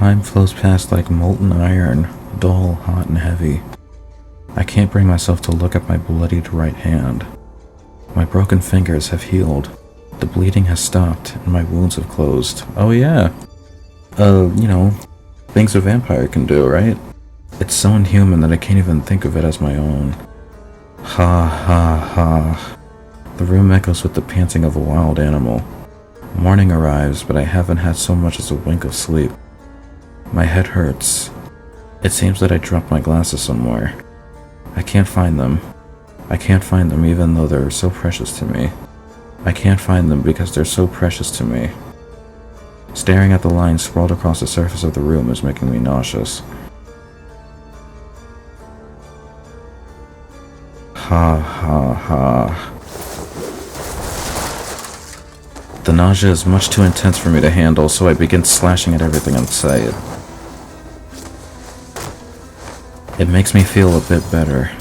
Time flows past like molten iron, dull, hot, and heavy. I can't bring myself to look at my bloodied right hand. My broken fingers have healed. The bleeding has stopped, and my wounds have closed. Oh yeah. Things a vampire can do, right? It's so inhuman that I can't even think of it as my own. Ha ha ha. The room echoes with the panting of a wild animal. Morning arrives, but I haven't had so much as a wink of sleep. My head hurts. It seems that I dropped my glasses somewhere. I can't find them. I can't find them even though they're so precious to me. I can't find them because they're so precious to me. Staring at the lines sprawled across the surface of the room is making me nauseous. Ha ha ha. The nausea is much too intense for me to handle, so I begin slashing at everything in sight. It makes me feel a bit better.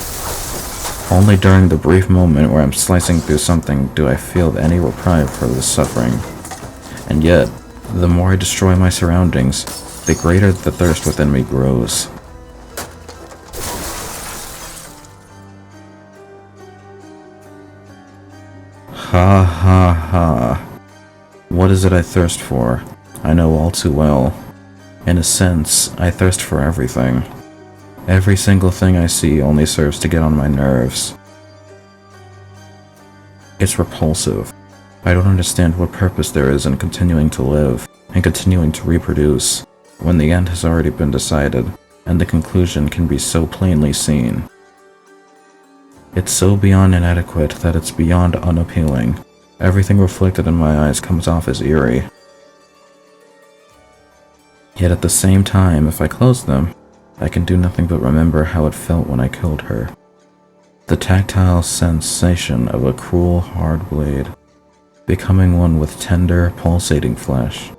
Only during the brief moment where I'm slicing through something do I feel any reprieve for this suffering. And yet, the more I destroy my surroundings, the greater the thirst within me grows. Ha ha ha. What is it I thirst for? I know all too well. In a sense, I thirst for everything. Every single thing I see only serves to get on my nerves. It's repulsive. I don't understand what purpose there is in continuing to live and continuing to reproduce when the end has already been decided and the conclusion can be so plainly seen. It's so beyond inadequate that it's beyond unappealing. Everything reflected in my eyes comes off as eerie. Yet at the same time, if I close them, I can do nothing but remember how it felt when I killed her. The tactile sensation of a cruel, hard blade, becoming one with tender, pulsating flesh.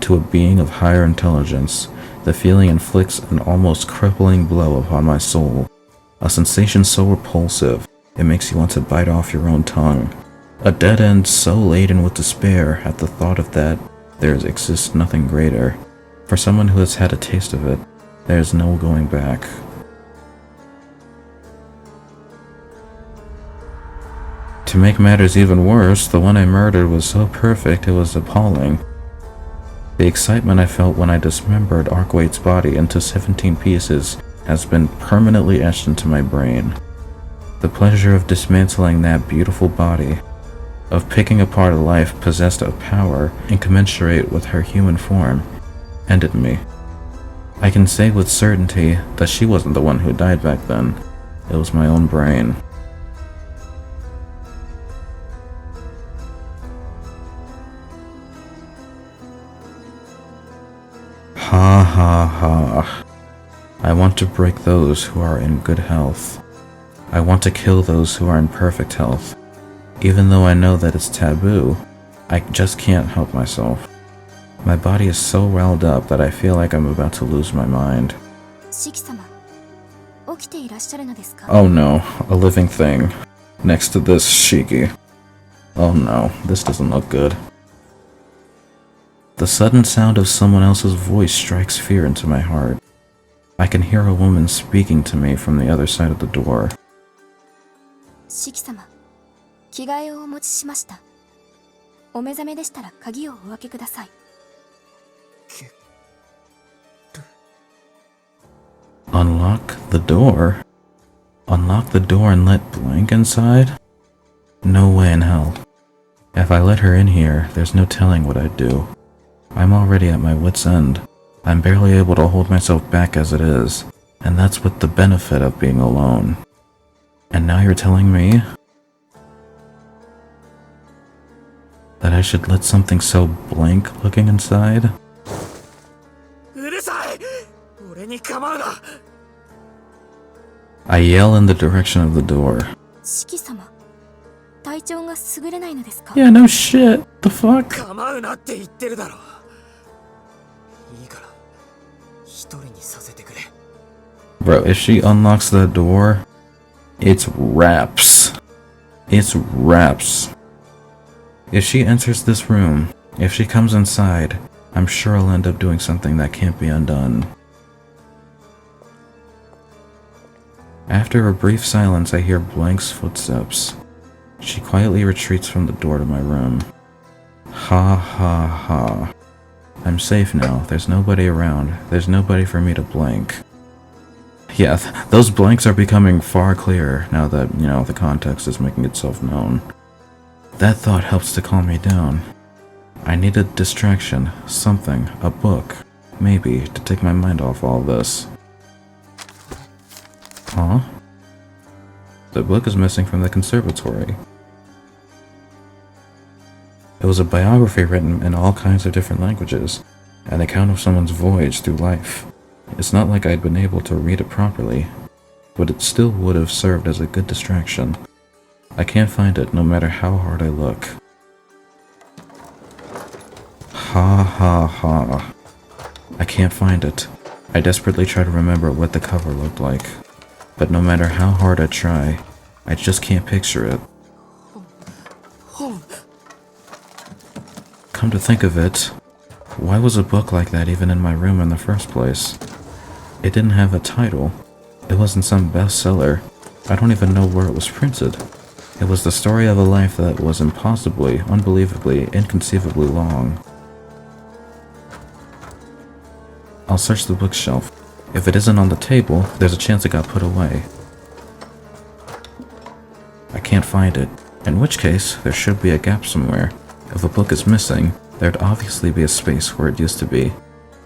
To a being of higher intelligence, the feeling inflicts an almost crippling blow upon my soul. A sensation so repulsive, it makes you want to bite off your own tongue. A dead end so laden with despair at the thought of that there exists nothing greater. For someone who has had a taste of it, there is no going back. To make matters even worse, the one I murdered was so perfect it was appalling. The excitement I felt when I dismembered Arcueid's body into 17 pieces has been permanently etched into my brain. The pleasure of dismantling that beautiful body, of picking apart a life possessed of power incommensurate with her human form, ended me. I can say with certainty that she wasn't the one who died back then. It was my own brain. Ha ha ha. I want to break those who are in good health. I want to kill those who are in perfect health. Even though I know that it's taboo, I just can't help myself. My body is so riled up that I feel like I'm about to lose my mind. Oh no, a living thing next to this shiki. Oh no, this doesn't look good. The sudden sound of someone else's voice strikes fear into my heart. I can hear a woman speaking to me from the other side of the door. Unlock the door? Unlock the door and let Blank inside? No way in hell. If I let her in here, there's no telling what I'd do. I'm already at my wit's end. I'm barely able to hold myself back as it is, and that's with the benefit of being alone. And now you're telling me that I should let something so blank looking inside? I yell in the direction of the door. Yeah, no shit. The fuck? Bro, if she unlocks that door, it's wraps. It's wraps. If she enters this room, if she comes inside, I'm sure I'll end up doing something that can't be undone. After a brief silence, I hear Blank's footsteps. She quietly retreats from the door to my room. Ha ha ha. I'm safe now. There's nobody around. There's nobody for me to blank. Yeah, those blanks are becoming far clearer now that, the context is making itself known. That thought helps to calm me down. I need a distraction, something, a book, maybe, to take my mind off all this. Huh? The book is missing from the conservatory. It was a biography written in all kinds of different languages, an account of someone's voyage through life. It's not like I'd been able to read it properly, but it still would have served as a good distraction. I can't find it no matter how hard I look. Ha ha ha. I can't find it. I desperately try to remember what the cover looked like, but no matter how hard I try, I just can't picture it. Come to think of it, why was a book like that even in my room in the first place? It didn't have a title. It wasn't some bestseller. I don't even know where it was printed. It was the story of a life that was impossibly, unbelievably, inconceivably long. I'll search the bookshelf. If it isn't on the table, there's a chance it got put away. I can't find it, in which case, there should be a gap somewhere. If a book is missing, there'd obviously be a space where it used to be,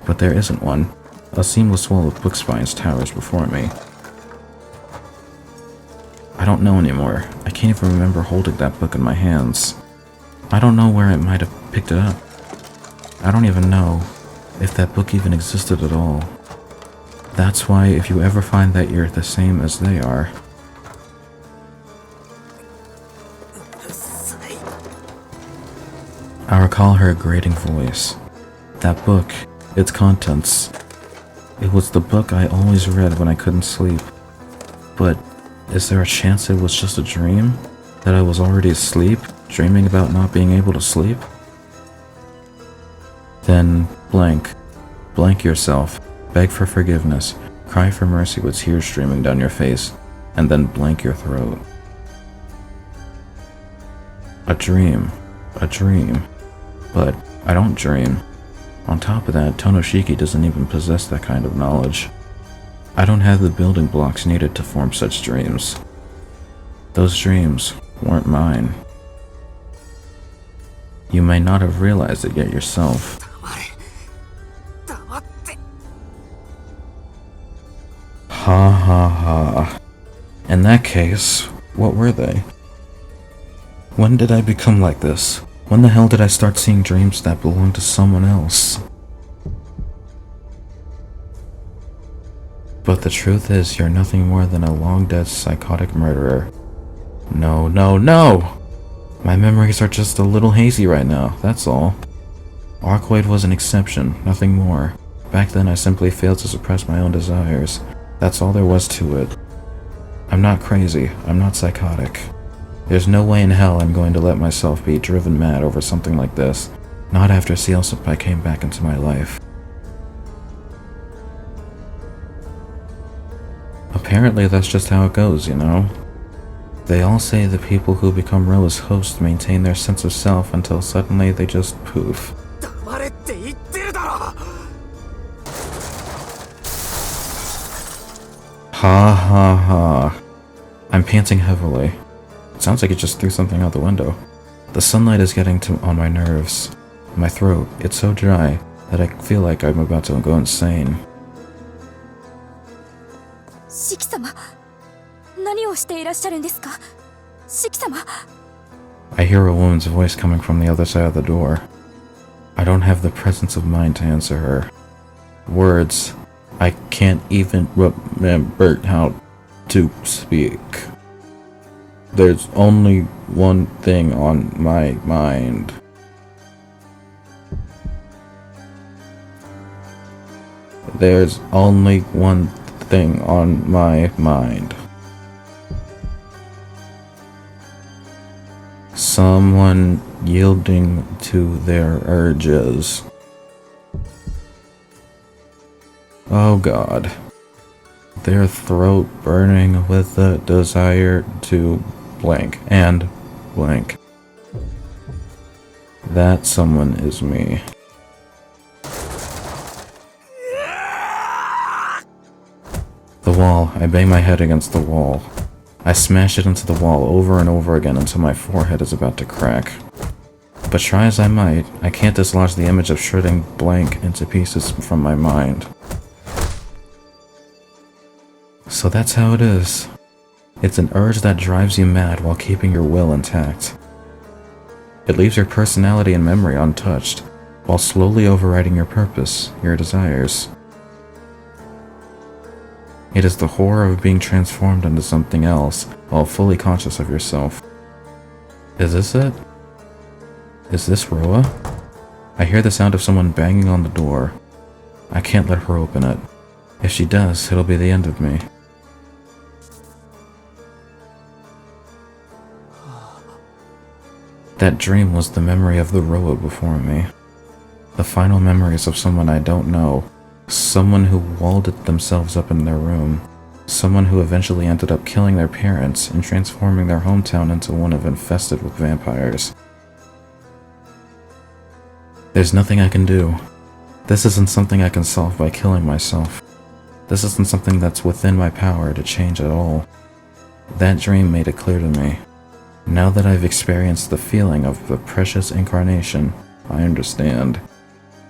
but there isn't one. A seamless wall of book spines towers before me. I don't know anymore. I can't even remember holding that book in my hands. I don't know where I might have picked it up. I don't even know if that book even existed at all. That's why if you ever find that you're the same as they are, I recall her grating voice. That book, its contents. It was the book I always read when I couldn't sleep. But is there a chance it was just a dream? That I was already asleep, dreaming about not being able to sleep? Then blank. Blank yourself. Beg for forgiveness. Cry for mercy with tears streaming down your face. And then blank your throat. A dream. A dream. But I don't dream. On top of that, Tonoshiki doesn't even possess that kind of knowledge. I don't have the building blocks needed to form such dreams. Those dreams weren't mine. You may not have realized it yet yourself. Ha ha ha. In that case, what were they? When did I become like this? When the hell did I start seeing dreams that belonged to someone else? But the truth is, you're nothing more than a long-dead psychotic murderer. No, no, no! My memories are just a little hazy right now, that's all. Arcueid was an exception, nothing more. Back then I simply failed to suppress my own desires. That's all there was to it. I'm not crazy, I'm not psychotic. There's no way in hell I'm going to let myself be driven mad over something like this. Not after Ciel came back into my life. Apparently that's just how it goes, you know? They all say the people who become real as hosts maintain their sense of self until suddenly they just poof. Ha ha ha. I'm panting heavily. It sounds like it just threw something out the window. The sunlight is getting on my nerves. My throat, it's so dry that I feel like I'm about to go insane. Shiki-sama, 何をしていらっしゃるんですか? Shiki-sama. I hear a woman's voice coming from the other side of the door. I don't have the presence of mind to answer her. Words, I can't even remember how to speak. There's only one thing on my mind. There's only one thing on my mind. Someone yielding to their urges. Oh god. Their throat burning with the desire to blank and blank. That someone is me. The wall. I bang my head against the wall. I smash it into the wall over and over again until my forehead is about to crack. But try as I might, I can't dislodge the image of shredding blank into pieces from my mind. So that's how it is. It's an urge that drives you mad while keeping your will intact. It leaves your personality and memory untouched, while slowly overriding your purpose, your desires. It is the horror of being transformed into something else, while fully conscious of yourself. Is this it? Is this Roa? I hear the sound of someone banging on the door. I can't let her open it. If she does, it'll be the end of me. That dream was the memory of the Roa before me. The final memories of someone I don't know. Someone who walled themselves up in their room. Someone who eventually ended up killing their parents and transforming their hometown into one infested with vampires. There's nothing I can do. This isn't something I can solve by killing myself. This isn't something that's within my power to change at all. That dream made it clear to me. Now that I've experienced the feeling of the precious incarnation, I understand.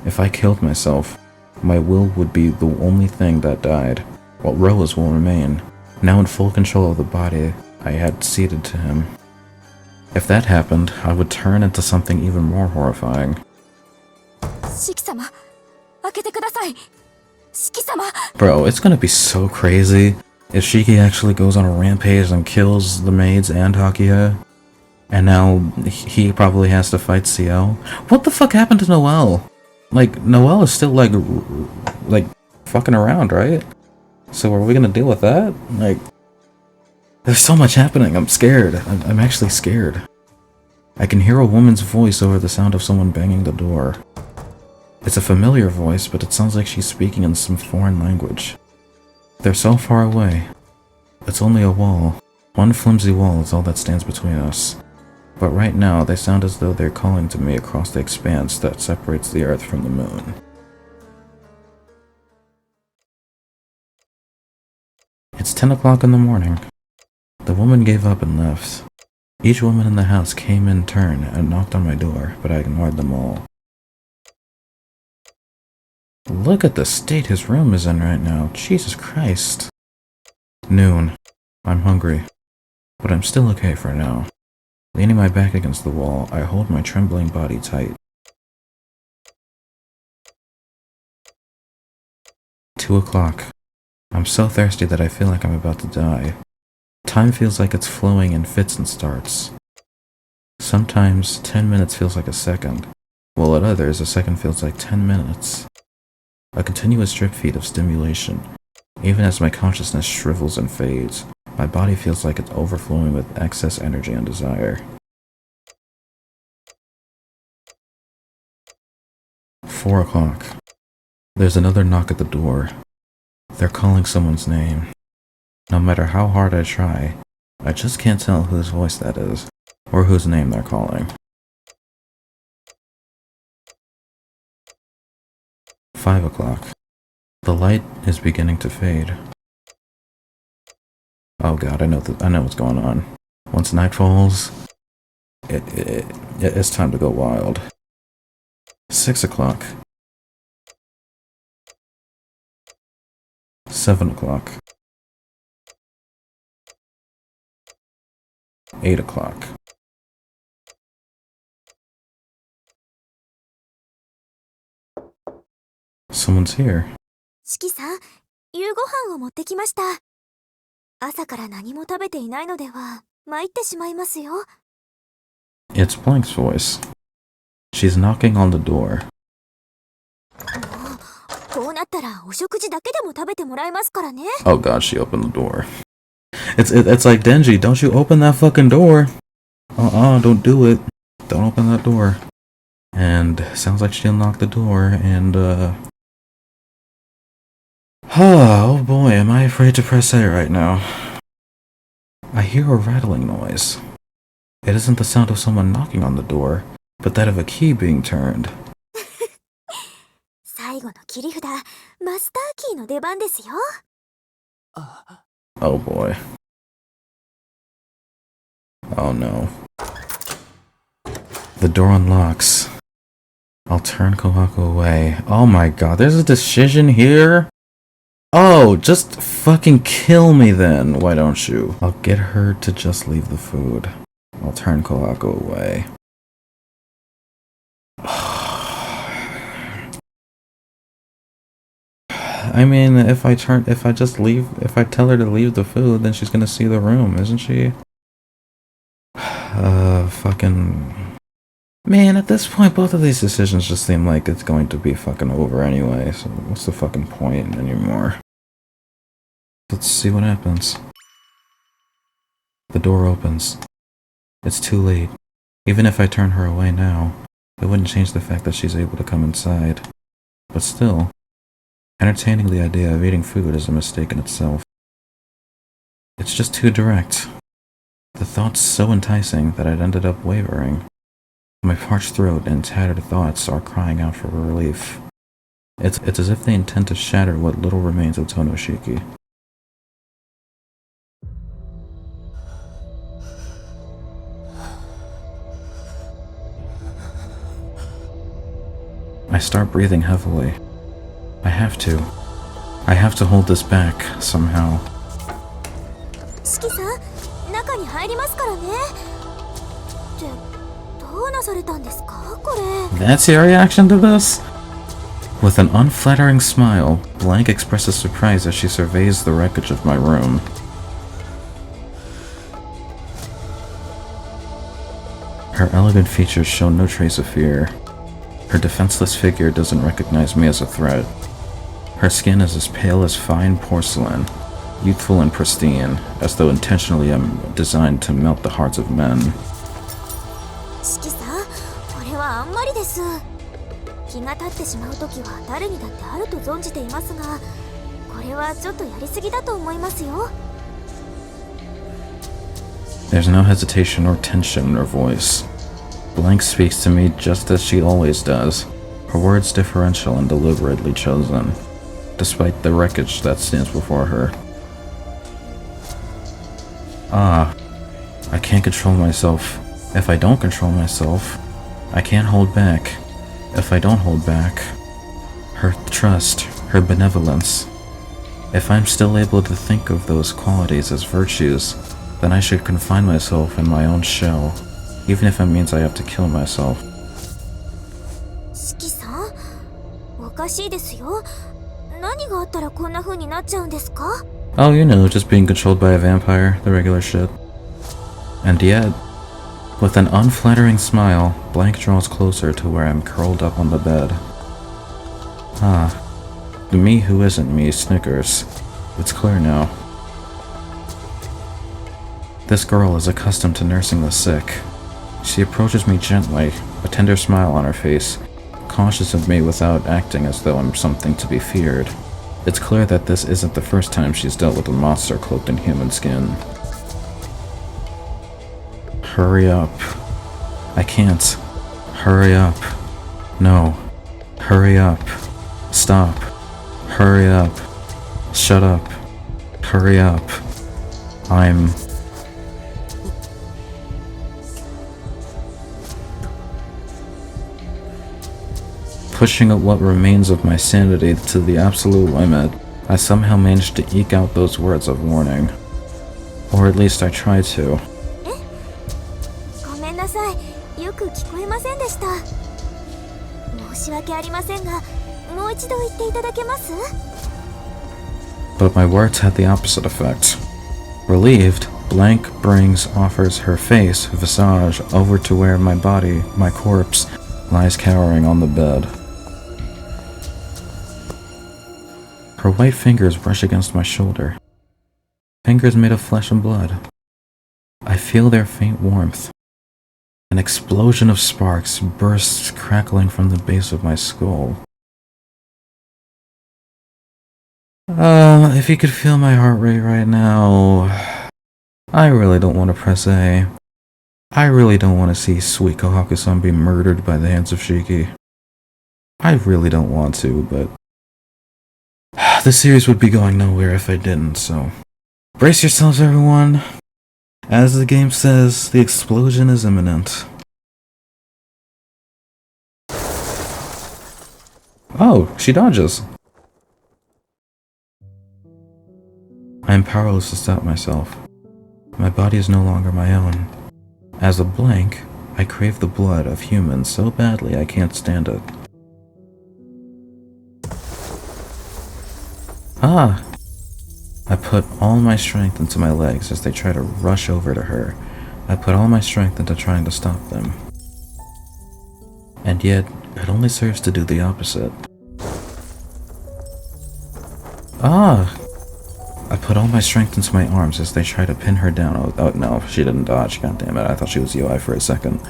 If I killed myself, my will would be the only thing that died, while Roa's will remain, now in full control of the body I had ceded to him. If that happened, I would turn into something even more horrifying. Shiki-sama, 開けてください。Shiki-sama. Bro, it's gonna be so crazy if Shiki actually goes on a rampage and kills the maids and Hakia, and now he probably has to fight Ciel. What the fuck happened to Noelle? Like, Noelle is still like fucking around, right? So are we gonna deal with that? Like, there's so much happening. I'm scared. I'm actually scared. I can hear a woman's voice over the sound of someone banging the door. It's a familiar voice, but it sounds like she's speaking in some foreign language. They're so far away. It's only a wall. One flimsy wall is all that stands between us. But right now, they sound as though they're calling to me across the expanse that separates the Earth from the moon. It's 10 o'clock in the morning. The woman gave up and left. Each woman in the house came in turn and knocked on my door, but I ignored them all. Look at the state his room is in right now. Jesus Christ. Noon. I'm hungry, but I'm still okay for now. Leaning my back against the wall, I hold my trembling body tight. 2 o'clock. I'm so thirsty that I feel like I'm about to die. Time feels like it's flowing in fits and starts. Sometimes 10 minutes feels like a second, while at others a second feels like 10 minutes. A continuous drip feed of stimulation. Even as my consciousness shrivels and fades, my body feels like it's overflowing with excess energy and desire. 4 o'clock. There's another knock at the door. They're calling someone's name. No matter how hard I try, I just can't tell whose voice that is, or whose name they're calling. 5 o'clock. The light is beginning to fade. Oh god, I know what's going on. Once night falls, it's time to go wild. 6 o'clock. 7 o'clock. 8 o'clock. Someone's here. シキさん、夕ご飯を持ってきました。朝から何も食べていないのでは参ってしまいますよ。It's Blank's voice. She's knocking on the door. こうなったらお食事だけでも食べてもらえますからね。Oh god, she opened the door. It's like Denji, don't you open that fucking door. Don't do it. Don't open that door. And sounds like she unlocked the door and Oh boy, am I afraid to press A right now. I hear a rattling noise. It isn't the sound of someone knocking on the door, but that of a key being turned. 最後の切り札、マスターキーの出番ですよ。Oh boy. Oh no. The door unlocks. I'll turn Kohaku away. Oh my god, there's a decision here? Oh, just fucking kill me then, why don't you? I'll get her to just leave the food. I'll turn Kohaku away. I mean, if I tell her to leave the food, then she's gonna see the room, isn't she? Fucking... Man, at this point, both of these decisions just seem like it's going to be fucking over anyway, so what's the fucking point anymore? Let's see what happens. The door opens. It's too late. Even if I turn her away now, it wouldn't change the fact that she's able to come inside. But still, entertaining the idea of eating food is a mistake in itself. It's just too direct. The thought's so enticing that I'd ended up wavering. My parched throat and tattered thoughts are crying out for relief. It's as if they intend to shatter what little remains of Tono Shiki. I start breathing heavily. I have to. I have to hold this back, somehow. シキさん、中に入りますからね。ってどうなされたんですか、これ。That's your reaction to this? With an unflattering smile, Blank expresses surprise as she surveys the wreckage of my room. Her elegant features show no trace of fear. Her defenseless figure doesn't recognize me as a threat. Her skin is as pale as fine porcelain, youthful and pristine, as though intentionally designed to melt the hearts of men. シキさん、これはあんまりです。気が立ってしまう時は誰にだってあると存じていますが、これはちょっとやりすぎだと思いますよ。There's no hesitation or tension in her voice. Blank speaks to me just as she always does, her words differential and deliberately chosen, despite the wreckage that stands before her. I can't control myself. If I don't control myself, I can't hold back. If I don't hold back, her trust, her benevolence. If I'm still able to think of those qualities as virtues, then I should confine myself in my own shell, even if it means I have to kill myself. シキさん、おかしいですよ。何があったらこんな風になっちゃうんですか？ Oh, you know, just being controlled by a vampire, the regular shit. And yet, with an unflattering smile, Blank draws closer to where I'm curled up on the bed. The me who isn't me snickers. It's clear now. This girl is accustomed to nursing the sick. She approaches me gently, a tender smile on her face, cautious of me without acting as though I'm something to be feared. It's clear that this isn't the first time she's dealt with a monster cloaked in human skin. Hurry up. I can't. Hurry up. No. Hurry up. Stop. Hurry up. Shut up. Hurry up. I'm... Pushing up what remains of my sanity to the absolute limit, I somehow managed to eke out those words of warning. Or at least I tried to. ごめんなさい。よく聞こえませんでした。申し訳ありませんが、もう一度言っていただけます？ But my words had the opposite effect. Relieved, Blank offers her visage, over to where my body, my corpse, lies cowering on the bed. Her white fingers brush against my shoulder. Fingers made of flesh and blood. I feel their faint warmth. An explosion of sparks bursts crackling from the base of my skull. If you could feel my heart rate right now, I really don't want to press A. I really don't want to see sweet Kohaku-san be murdered by the hands of Shiki. I really don't want to, but the series would be going nowhere if I didn't, so brace yourselves, everyone. As the game says, the explosion is imminent. Oh, she dodges. I am powerless to stop myself. My body is no longer my own. As a blank, I crave the blood of humans so badly I can't stand it. Ah! I put all my strength into my legs as they try to rush over to her. I put all my strength into trying to stop them. And yet, it only serves to do the opposite. Ah! I put all my strength into my arms as they try to pin her down. Oh no, she didn't dodge, goddammit, I thought she was UI for a second.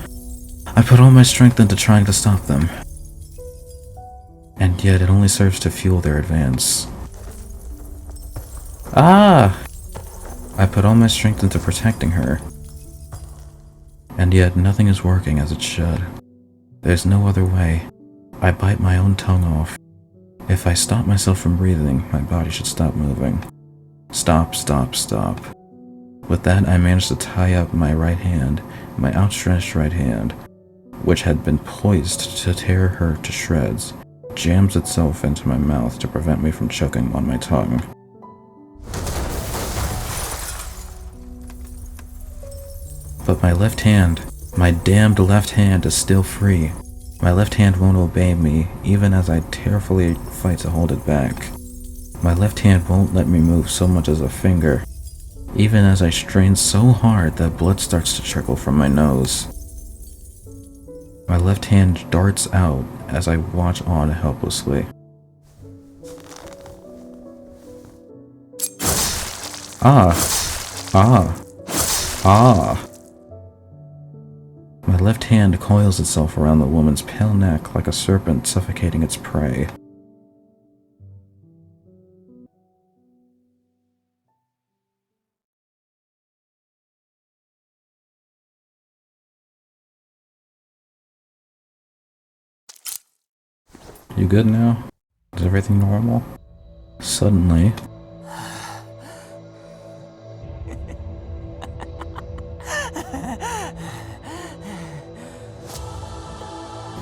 I put all my strength into trying to stop them. And yet, it only serves to fuel their advance. Ah! I put all my strength into protecting her. And yet, nothing is working as it should. There's no other way. I bite my own tongue off. If I stop myself from breathing, my body should stop moving. Stop, stop, stop. With that, I managed to tie up my right hand, my outstretched right hand, which had been poised to tear her to shreds, jams itself into my mouth to prevent me from choking on my tongue. But my left hand, my damned left hand is still free. My left hand won't obey me, even as I tearfully fight to hold it back. My left hand won't let me move so much as a finger, even as I strain so hard that blood starts to trickle from my nose. My left hand darts out as I watch on helplessly. Ah! Ah! Ah! My left hand coils itself around the woman's pale neck like a serpent suffocating its prey. You good now? Is everything normal? Suddenly,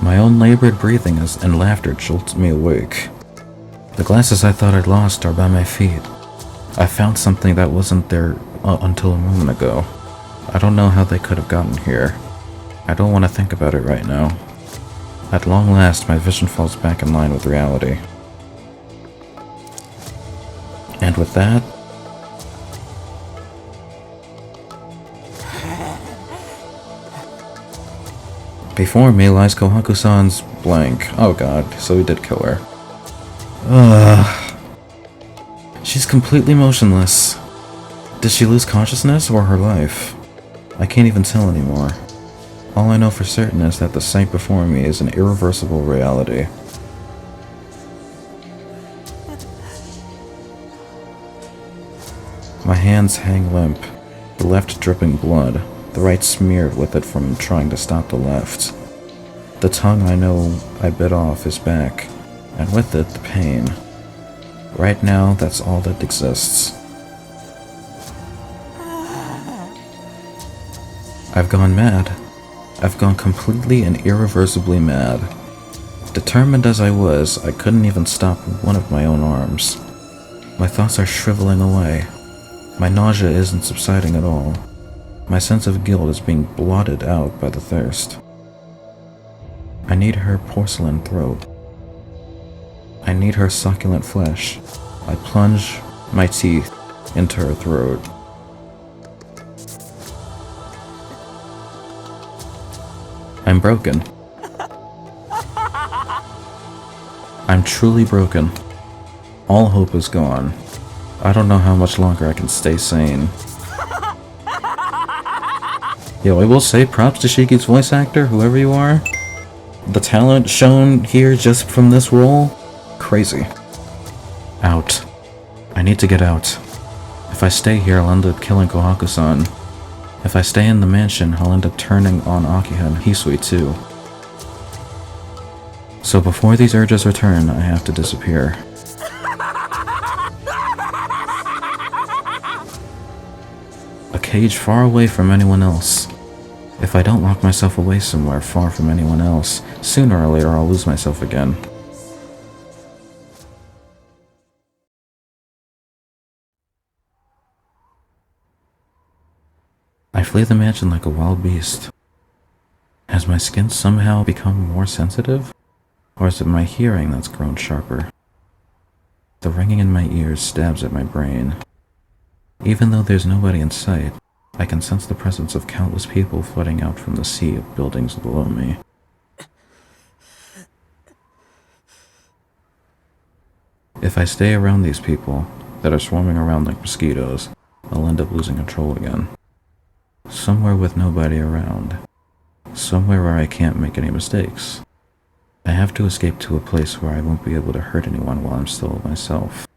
my own labored breathing and laughter jolts me awake. The glasses I thought I'd lost are by my feet. I found something that wasn't there until a moment ago. I don't know how they could have gotten here. I don't want to think about it right now. At long last, my vision falls back in line with reality. And with that, before me lies Kohaku-san's blank. Oh god, so he did kill her. She's completely motionless. Did she lose consciousness or her life? I can't even tell anymore. All I know for certain is that the sight before me is an irreversible reality. My hands hang limp, the left dripping blood, the right smeared with it from trying to stop the left. The tongue I know I bit off is back, and with it the pain. Right now, that's all that exists. I've gone mad. I've gone completely and irreversibly mad. Determined as I was, I couldn't even stop one of my own arms. My thoughts are shriveling away. My nausea isn't subsiding at all. My sense of guilt is being blotted out by the thirst. I need her porcelain throat. I need her succulent flesh. I plunge my teeth into her throat. I'm broken. I'm truly broken. All hope is gone. I don't know how much longer I can stay sane. Yo, I will say props to Shiki's voice actor, whoever you are. The talent shown here just from this role, crazy. Out. need to get out. If I stay here, I'll end up killing Kohaku-san. If I stay in the mansion, I'll end up turning on Akiha and Hisui too. So before these urges return, I have to disappear. A cage far away from anyone else. If I don't lock myself away somewhere far from anyone else, sooner or later I'll lose myself again. I flee the mansion like a wild beast. Has my skin somehow become more sensitive? Or is it my hearing that's grown sharper? The ringing in my ears stabs at my brain. Even though there's nobody in sight, I can sense the presence of countless people flooding out from the sea of buildings below me. If I stay around these people that are swarming around like mosquitoes, I'll end up losing control again. Somewhere with nobody around. Somewhere where I can't make any mistakes. I have to escape to a place where I won't be able to hurt anyone while I'm still myself.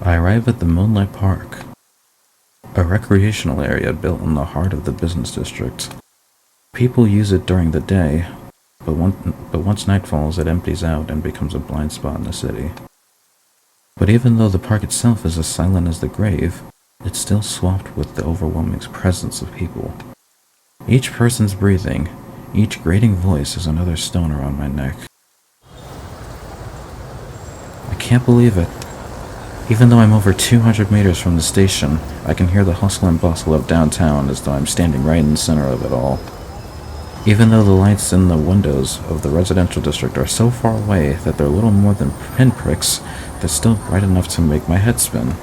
I arrive at the Moonlight Park, a recreational area built in the heart of the business district. People use it during the day, but once night falls, it empties out and becomes a blind spot in the city. But even though the park itself is as silent as the grave, it's still swamped with the overwhelming presence of people. Each person's breathing, each grating voice is another stone around my neck. I can't believe it. Even though I'm over 200 meters from the station, I can hear the hustle and bustle of downtown as though I'm standing right in the center of it all. Even though the lights in the windows of the residential district are so far away that they're little more than pinpricks, they're still bright enough to make my head spin.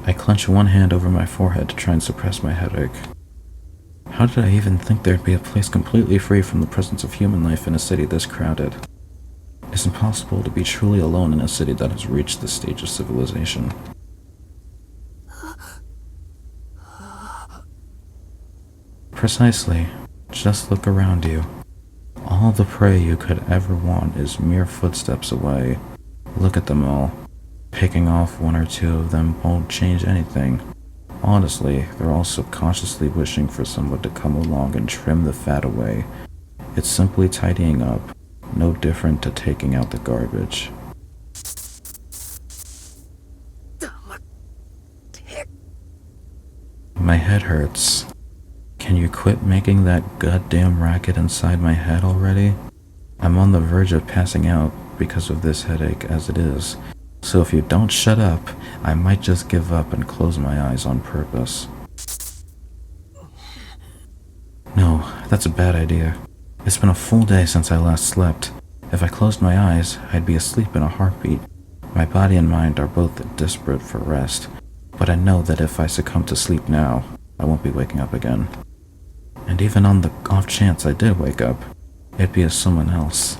I clench one hand over my forehead to try and suppress my headache. How did I even think there'd be a place completely free from the presence of human life in a city this crowded? It's impossible to be truly alone in a city that has reached this stage of civilization. Precisely. Just look around you. All the prey you could ever want is mere footsteps away. Look at them all. Picking off one or two of them won't change anything. Honestly, they're all subconsciously wishing for someone to come along and trim the fat away. It's simply tidying up, no different to taking out the garbage. My head hurts. Can you quit making that goddamn racket inside my head already? I'm on the verge of passing out because of this headache as it is. So if you don't shut up, I might just give up and close my eyes on purpose. No, that's a bad idea. It's been a full day since I last slept. If I closed my eyes, I'd be asleep in a heartbeat. My body and mind are both desperate for rest, but I know that if I succumb to sleep now, I won't be waking up again. And even on the off chance I did wake up, it'd be as someone else.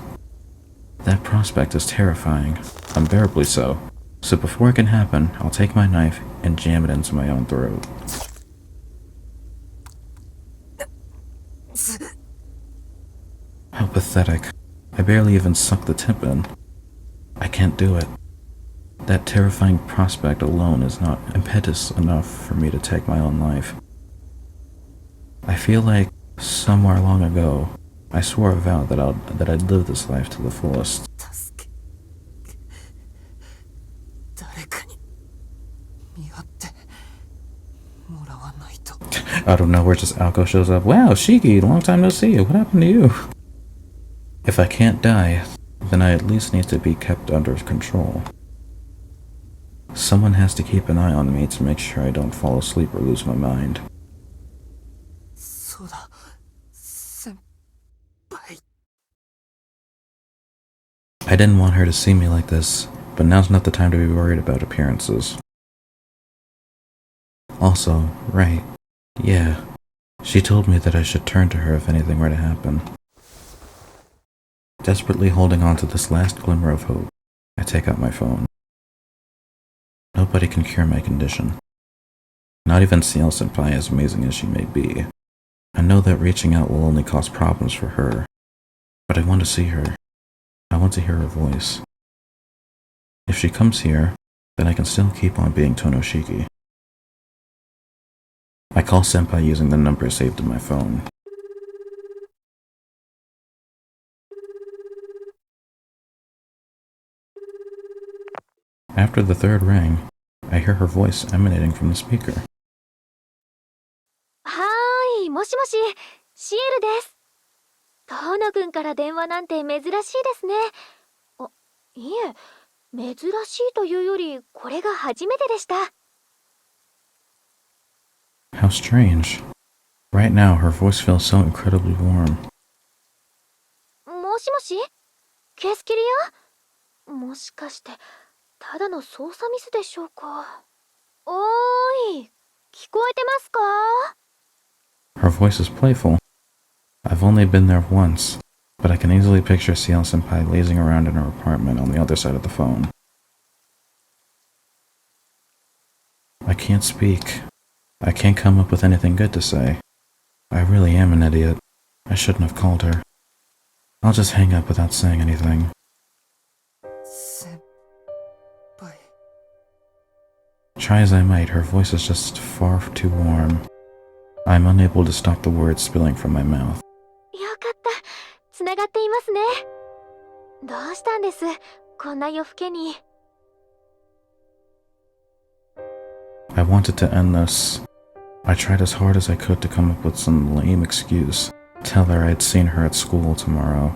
That prospect is terrifying, unbearably so. So before it can happen, I'll take my knife and jam it into my own throat. How pathetic. I barely even sucked the tip in. I can't do it. That terrifying prospect alone is not impetus enough for me to take my own life. I feel like somewhere long ago, I swore a vow that I'd live this life to the fullest. Out of nowhere, just Alco shows up. Wow, Shiki, long time no see. What happened to you? If I can't die, then I at least need to be kept under control. Someone has to keep an eye on me to make sure I don't fall asleep or lose my mind. I didn't want her to see me like this, but now's not the time to be worried about appearances. Also, right, yeah, she told me that I should turn to her if anything were to happen. Desperately holding on to this last glimmer of hope, I take out my phone. Nobody can cure my condition. Not even Ciel-senpai, as amazing as she may be. I know that reaching out will only cause problems for her. But I want to see her. I want to hear her voice. If she comes here, then I can still keep on being Tonoshiki. I call Senpai using the number saved in my phone. After the third ring, I hear her voice emanating from the speaker. はーい、もしもし、シエルです。遠野くんから電話なんて珍しいですね。あ、いえ、珍しいというより、これが初めてでした。How strange. Right now, her voice feels so incredibly warm. もしもし、ケースキリア？もしかして、ただの操作ミスでしょうか。おーい、聞こえてますか？ Her voice is playful. I've only been there once, but I can easily picture Ciel-senpai lazing around in her apartment on the other side of the phone. I can't speak. I can't come up with anything good to say. I really am an idiot. I shouldn't have called her. I'll just hang up without saying anything. Try as I might, her voice is just far too warm. I'm unable to stop the words spilling from my mouth. よかった。つながっていますね。どうしたんです？こんな夜更けに。I wanted to end this. I tried as hard as I could to come up with some lame excuse. Tell her I'd seen her at school tomorrow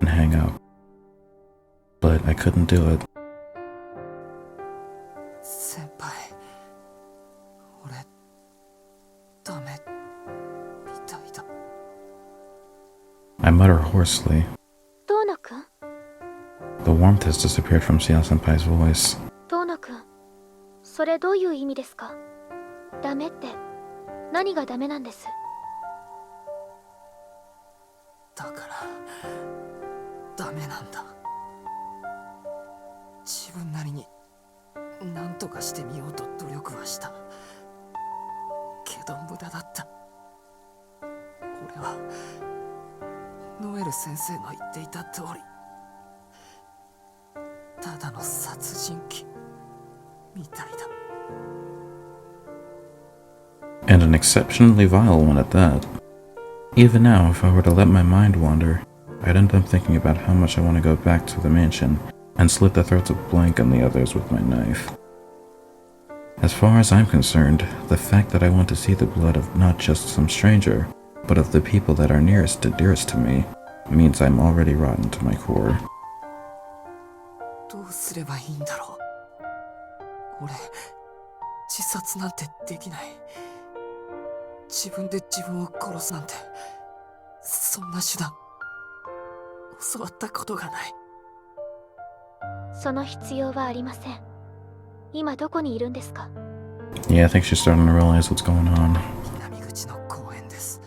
and hang up. But I couldn't do it. 先輩、俺ダメみたいだ。I mutter hoarsely. 遠野くん？ The warmth has disappeared from Ciel-senpai's voice. 遠野くん、それどういう意味ですか？ダメって何がダメなんです？だからダメなんだ。自分なりに何とかしてみようと努力はした。けど無駄だった。俺はノエル先生の言っていた通り、ただの殺人鬼みたいだ。And an exceptionally vile one at that. Even now, if I were to let my mind wander, I'd end up thinking about how much I want to go back to the mansion and slit the throats of Blank and the others with my knife. As far as I'm concerned, the fact that I want to see the blood of not just some stranger, but of the people that are nearest and dearest to me, means I'm already rotten to my core. どうすればいいんだろう。俺、自殺なんてできない。自分で自分を殺すなんて、そんな手段教わったことがない。その必要はありません。今どこにいるんですか？ Yeah, I think she's starting to realize what's going on. 南口の公園です。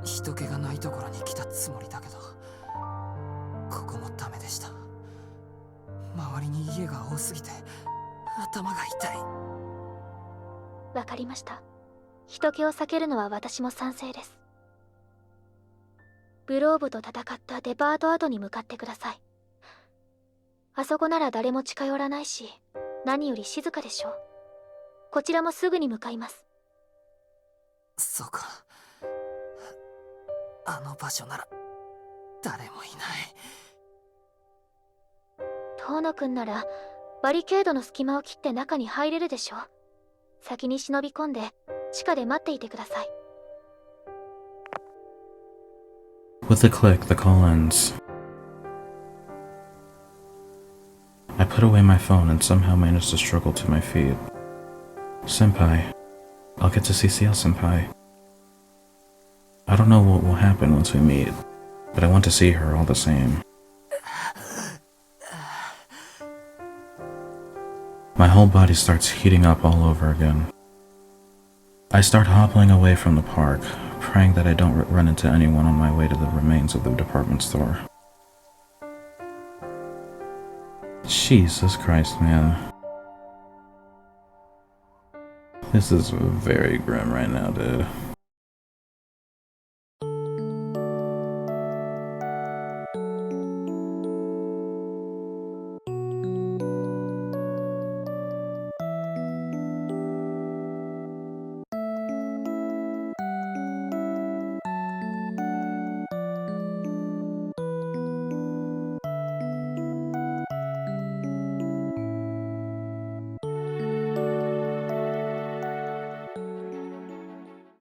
人気がないところに来たつもりだけど、ここもダメでした。周りに家が多すぎて頭が痛い。わかりました。人気を避けるのは私も賛成です。ブローブと戦ったデパート跡に向かってください。あそこなら誰も近寄らないし、何より静かでしょう。こちらもすぐに向かいます。そうか。あの場所なら誰もいない。遠野くんならバリケードの隙間を切って中に入れるでしょう。先に忍び込んで地下で待っていてください。With a click, the call ends. I put away my phone and somehow manage to struggle to my feet. Senpai. I'll get to see Ciel-senpai. I don't know what will happen once we meet, but I want to see her all the same. My whole body starts heating up all over again. I start hobbling away from the park, praying that I don't run into anyone on my way to the remains of the department store. Jesus Christ, man. This is very grim right now, dude.